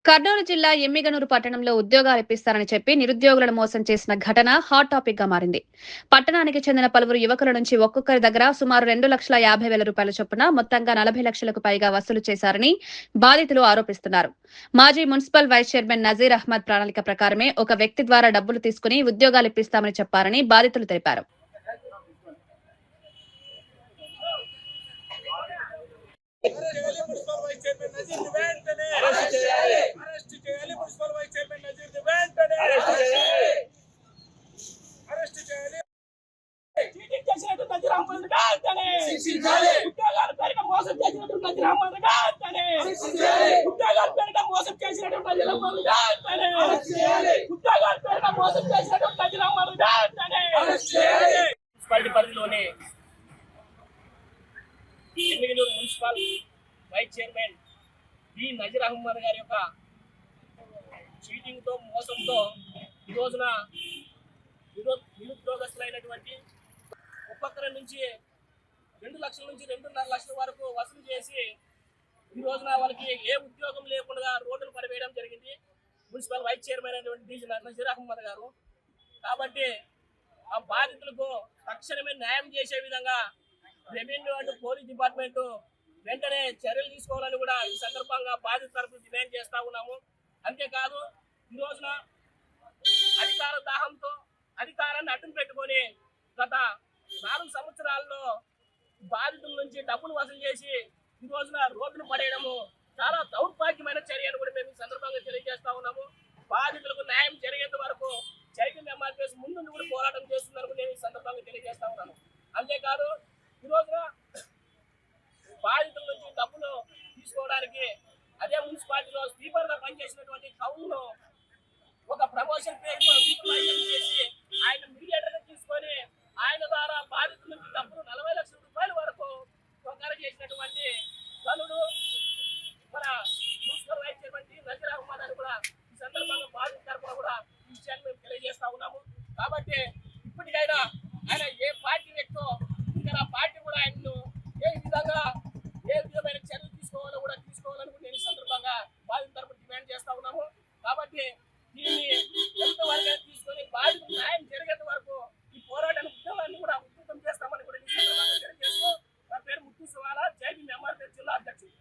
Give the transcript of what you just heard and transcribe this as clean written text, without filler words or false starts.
కర్నూలు జిల్లా ఎమ్మిగనూరు పట్టణంలో ఉద్యోగాలు ఇప్పిస్తారని చెప్పి నిరుద్యోగులను మోసం చేసిన ఘటన హాట్ టాపిక్ గా మారింది. పట్టణానికి చెందిన పలువురు యువకుల నుంచి ఒక్కొక్కరి దగ్గర సుమారు 2,50,000 రూపాయల చొప్పున మొత్తంగా 40 లక్షలకు పైగా వసూలు చేశారని బాధితులు ఆరోపిస్తున్నారు. మాజీ municipal vice chairman Nazeer Ahmed ప్రణాళిక ప్రకారమే ఒక వ్యక్తి ద్వారా డబ్బులు తీసుకుని ఉద్యోగాలు ఇప్పిస్తామని చెప్పారని బాధితులు తెలిపారు. మున్సిపల్ వైస్ చైర్మన్ నజీర్ వెంటనే అరెస్ట్ చేయాలి. అరెస్ట్ చేయాలి. మున్సిపల్ వైస్ చైర్మన్ నజీర్ వెంటనే అరెస్ట్ చేయాలి. అరెస్ట్ చేయాలి. చీటింగ్ చేసినట్టు నజీర్ అహ్మద్ వెంటనే శిక్షించాలి. ఉద్యోగాల పేరిట మోసం చేసినట్టు నజీర్ అహ్మద్ వెంటనే శిక్షించాలి. ఉద్యోగాల పేరిట మోసం చేసినట్టు నజీర్ అహ్మద్ వెంటనే అరెస్ట్ చేయాలి. ఉద్యోగాల పేరిట మోసం చేసినట్టు నజీర్ అహ్మద్ వెంటనే అరెస్ట్ చేయాలి. మున్సిపాలిటీ పరిధిలోనే Emmiganur municipal vice chairman B Nazeer Ahmed గారి యొక్క చీటింగ్తో మోసంతో ఈ రోజున నిరుద్యోగస్తులైనటువంటి ఒక్కొక్కరి నుంచి 2 లక్షల నుంచి 2.5 లక్షల వరకు వసూలు చేసి ఈ రోజున వాళ్ళకి ఏ ఉద్యోగం లేకుండా రోడ్డును పడివేయడం జరిగింది మున్సిపల్ వైస్ చైర్మన్ అయినటువంటి నజీర్ అహ్మద్ గారు. కాబట్టి ఆ బాధితులకు తక్షణమే న్యాయం చేసే విధంగా రెవెన్యూ అండ్ పోలీస్ డిపార్ట్మెంట్ వెంటనే చర్యలు తీసుకోవాలని కూడా ఈ సందర్భంగా బాధిత తరఫున డిమాండ్ చేస్తా ఉన్నాము. అంతేకాదు ఈ రోజున అధికార దాహంతో అధికారాన్ని అడ్డం పెట్టుకొని గత 4 సంవత్సరాల్లో బాధితుల నుంచి డబ్బులు వసూలు చేసి ఈ రోజున రోడ్డును పడేయడము చాలా దౌర్భాగ్యమైన చర్య అని కూడా మేము ఈ సందర్భంగా తెలియజేస్తా ఉన్నాము. బాధితులకు న్యాయం జరిగేంత వరకు చైతన్య ఎంఆర్పీఎస్ ముందు కూడా పోరాటం చేస్తుందని నేను ఈ సందర్భంగా తెలియజేస్తా ఉన్నాను. అంతేకాదు ఈ రోజున బాధితుల నుంచి డబ్బులు తీసుకోవడానికి అదే మున్సిపాలిటీలో స్పీకర్ గా పనిచేసినటువంటి కౌన్ను ఒక ప్రమోషన్ పేరుతో సూపర్వైజర్ చేసి ఆయన మీడియేటర్ తీసుకొని ఆయన ద్వారా బాధితుల నుంచి డబ్బులు 40 లక్షల రూపాయల వరకు స్వీకారం చేసినటువంటి ధనుడు మన municipal vice chairman Nazeer Ahmed అని కూడా ఈ సందర్భంగా బాధితుల తరఫున కూడా ఈ విషయాన్ని మేము తెలియజేస్తా ఉన్నాము. కాబట్టి ఇప్పటికైనా ఆయన ఏ పార్టీ వ్యక్తో ఇంకా పార్టీ కూడా ఆయన్ను ఏ విధమైన చర్యలు తీసుకోవాలో కూడా తీసుకోవాలని కూడా నేను ఈ సందర్భంగా బాధితుల తరఫున డిమాండ్ చేస్తా ఉన్నాము. కాబట్టి దీన్ని ఎంతవరకు తీసుకొని బాధితులు న్యాయం జరిగేంత వరకు ఈ పోరాటాన్ని ఉద్యమాన్ని కూడా ఉధృతం చేస్తామని కూడా ఈ సందర్భంగా తెలియజేస్తూ నా పేరు ముత్తు శివాల, జైబీ ఎంఆర్పీఎస్ జిల్లా అధ్యక్షుడు.